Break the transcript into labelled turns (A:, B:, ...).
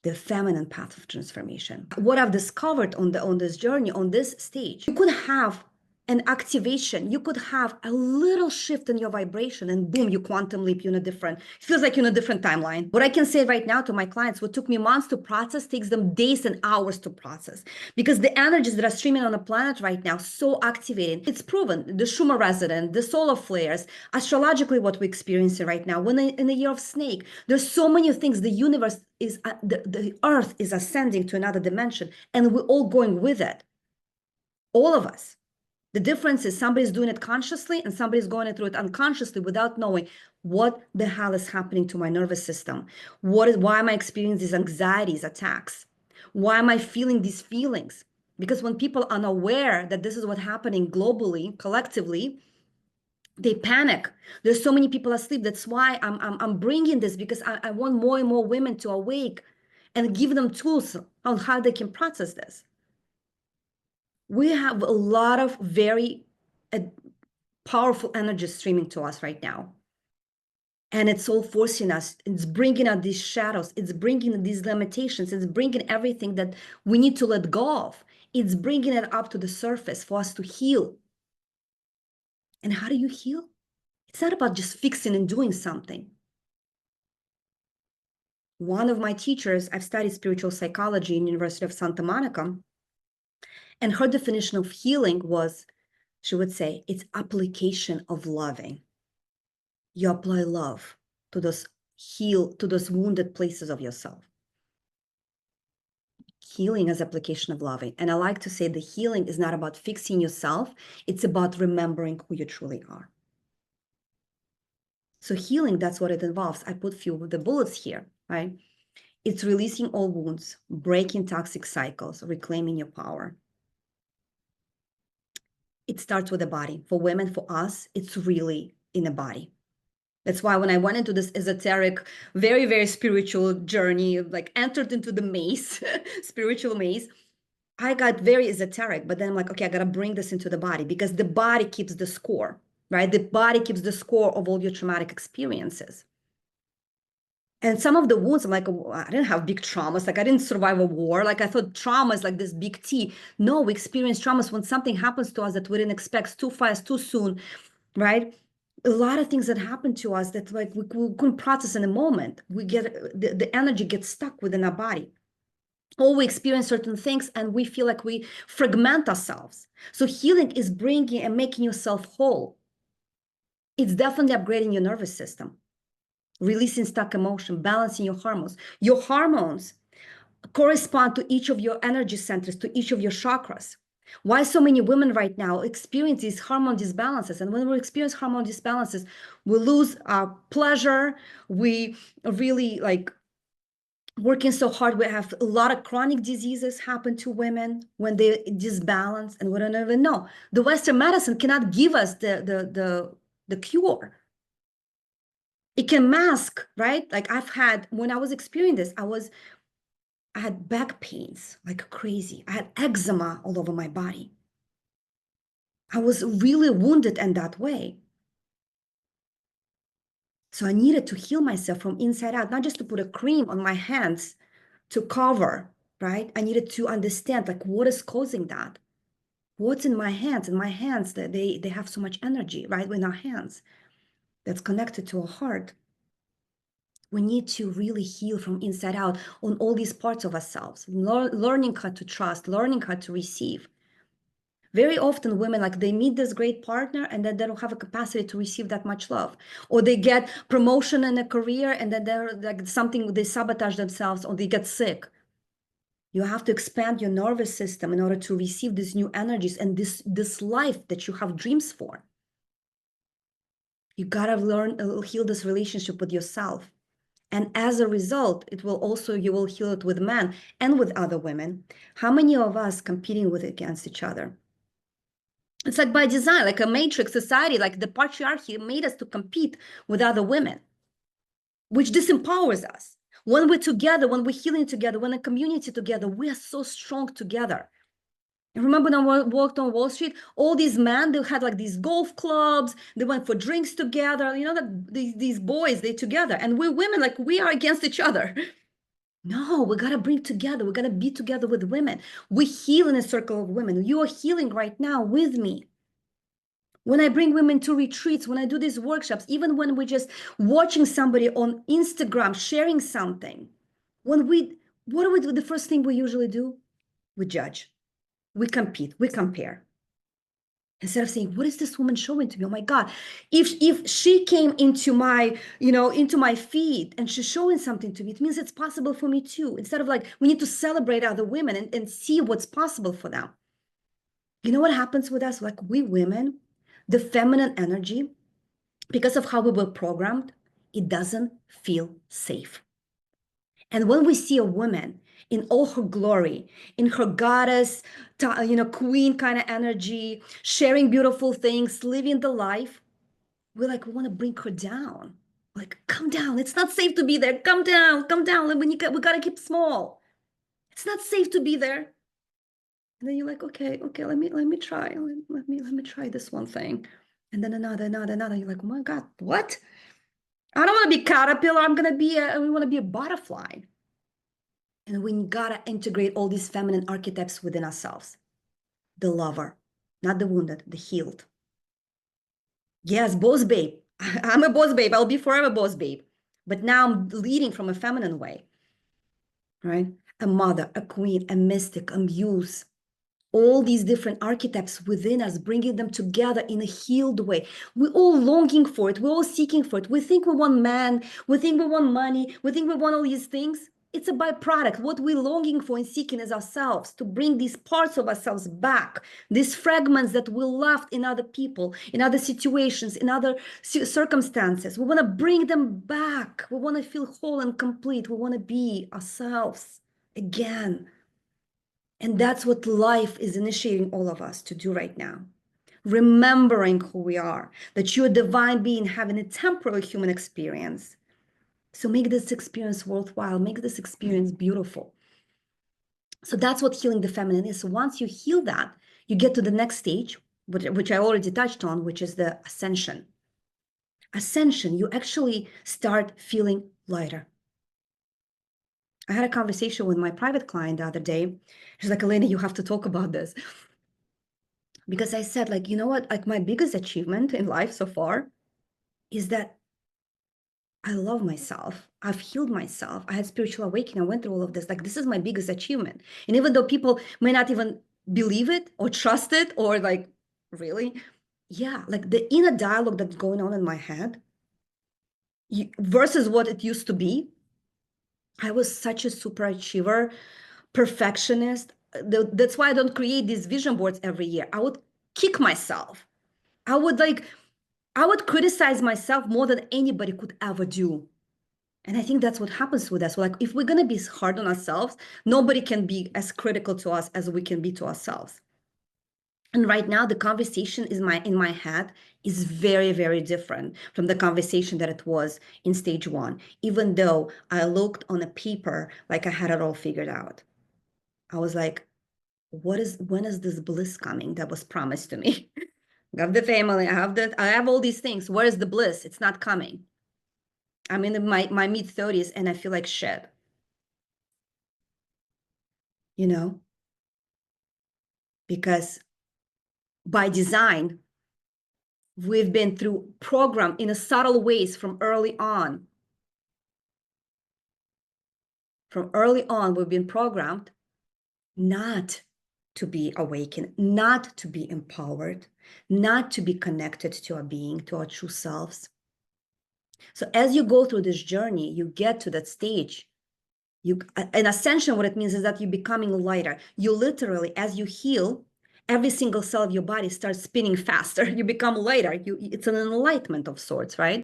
A: the feminine path of transformation. What I've discovered on this journey, on this stage, you could have an activation, you could have a little shift in your vibration and boom, you quantum leap, you're in a different, it feels like you're in a different timeline. What I can say right now to my clients, what took me months to process takes them days and hours to process, because the energies that are streaming on the planet right now, so activating. It's proven, the Schumer resonance, the solar flares, astrologically what we're experiencing right now, when in the year of snake, there's so many things, the universe is, the earth is ascending to another dimension, and we're all going with it, all of us. The difference is somebody's doing it consciously and somebody's going through it unconsciously without knowing what the hell is happening to my nervous system. Why am I experiencing these anxieties, attacks? Why am I feeling these feelings? Because when people are unaware that this is what's happening globally, collectively, they panic. There's so many people asleep. That's why I'm bringing this, because I want more and more women to awake and give them tools on how they can process this. We have a lot of very powerful energy streaming to us right now. And it's all forcing us. It's bringing out these shadows. It's bringing these limitations. It's bringing everything that we need to let go of. It's bringing it up to the surface for us to heal. And how do you heal? It's not about just fixing and doing something. One of my teachers, I've studied spiritual psychology in University of Santa Monica, and her definition of healing was, she would say, it's application of loving. You apply love to those wounded places of yourself. Healing is application of loving. And I like to say the healing is not about fixing yourself. It's about remembering who you truly are. So healing, that's what it involves. I put a few of the bullets here, right? It's releasing all wounds, breaking toxic cycles, reclaiming your power. It starts with the body. For women, for us, it's really in the body. That's why when I went into this esoteric, very, very spiritual journey, like entered into the maze, spiritual maze, I got very esoteric, but then I'm like, okay, I got to bring this into the body, because the body keeps the score, right? The body keeps the score of all your traumatic experiences. And some of the wounds, I'm like, oh, I didn't have big traumas. Like I didn't survive a war. Like I thought trauma is like this big T. No, we experience traumas when something happens to us that we didn't expect, too fast, too soon, right? A lot of things that happen to us that like we couldn't process in a moment. We get, the energy gets stuck within our body. Or we experience certain things and we feel like we fragment ourselves. So healing is bringing and making yourself whole. It's definitely upgrading your nervous system, releasing stuck emotion, balancing your hormones. Your hormones correspond to each of your energy centers, to each of your chakras. Why so many women right now experience these hormone disbalances? And when we experience hormone disbalances, we lose our pleasure. We really like working so hard. We have a lot of chronic diseases happen to women when they disbalance, and we don't even know. The Western medicine cannot give us the cure. It can mask, right? Like I've had, when I was experiencing this, I had back pains like crazy. I had eczema all over my body. I was really wounded in that way. So I needed to heal myself from inside out, not just to put a cream on my hands to cover, right? I needed to understand like what is causing that. What's in my hands? In my hands, they have so much energy, right? In our hands that's connected to our heart. We need to really heal from inside out on all these parts of ourselves, learning how to trust, learning how to receive. Very often women, like they meet this great partner and then they don't have a capacity to receive that much love. Or they get promotion in a career and then they're like something, they sabotage themselves or they get sick. You have to expand your nervous system in order to receive these new energies and this life that you have dreams for. You gotta learn, heal this relationship with yourself. And as a result, you will heal it with men and with other women. How many of us competing against each other? It's like by design, like a matrix society, like the patriarchy made us to compete with other women, which disempowers us. When we're together, when we're healing together, when a community together, we are so strong together. And remember when I walked on Wall Street, all these men, they had like these golf clubs, they went for drinks together, you know, these boys, they together. And we're women, like we are against each other. No, we got to bring together. We got to be together with women. We heal in a circle of women. You are healing right now with me. When I bring women to retreats, when I do these workshops, even when we're just watching somebody on Instagram sharing something, what do we do? The first thing we usually do, we judge, we compete, we compare. Instead of saying, what is this woman showing to me? Oh my God, if she came into my, into my feed and she's showing something to me, it means it's possible for me too. Instead of like, we need to celebrate other women and see what's possible for them. You know what happens with us? Like we women, the feminine energy, because of how we were programmed, it doesn't feel safe. And when we see a woman in all her glory, in her goddess, queen kind of energy, sharing beautiful things, living the life, we want to bring her down. Like, come down. It's not safe to be there. Come down, come down. We got to keep small. It's not safe to be there. And then you're like, okay, let me try. Let me try this one thing. And then another. You're like, oh my God, what? I don't want to be caterpillar. We want to be a butterfly. And we gotta integrate all these feminine archetypes within ourselves. The lover, not the wounded, the healed. Yes, boss babe. I'm a boss babe. I'll be forever boss babe. But now I'm leading from a feminine way, right? A mother, a queen, a mystic, a muse. All these different archetypes within us, bringing them together in a healed way. We're all longing for it. We're all seeking for it. We think we want man. We think we want money. We think we want all these things. It's a byproduct. What we're longing for and seeking is ourselves, to bring these parts of ourselves back, these fragments that we left in other people, in other situations, in other circumstances. We want to bring them back. We want to feel whole and complete. We want to be ourselves again. And that's what life is initiating all of us to do right now. Remembering who we are, that you're a divine being having a temporary human experience. So make this experience worthwhile, make this experience beautiful. So that's what healing the feminine is. So once you heal that, you get to the next stage, which I already touched on, which is the ascension. Ascension, you actually start feeling lighter. I had a conversation with my private client the other day. She's like, Elena, you have to talk about this. Because I said, like, you know what, like my biggest achievement in life so far is that I love myself. I've healed myself. I had spiritual awakening. I went through all of this. Like, this is my biggest achievement. And even though people may not even believe it or trust it or like, really, yeah, like the inner dialogue that's going on in my head versus what it used to be. I was such a super achiever, perfectionist. That's why I don't create these vision boards every year. I would kick myself. I would criticize myself more than anybody could ever do. And I think that's what happens with us. Like, if we're going to be hard on ourselves, nobody can be as critical to us as we can be to ourselves. And right now, the conversation in my head is very, very different from the conversation that it was in stage one, even though I looked on a paper like I had it all figured out. I was like, when is this bliss coming that was promised to me? I have the family, I have all these things. Where is the bliss? It's not coming. I'm in my mid-30s and I feel like shit. Because by design, we've been through program in a subtle ways from early on. From early on, we've been programmed not to be awakened, not to be empowered, not to be connected to our being, to our true selves. So as you go through this journey, you get to that stage. An ascension, what it means is that you're becoming lighter. You literally, as you heal, every single cell of your body starts spinning faster. You become lighter. It's an enlightenment of sorts, right?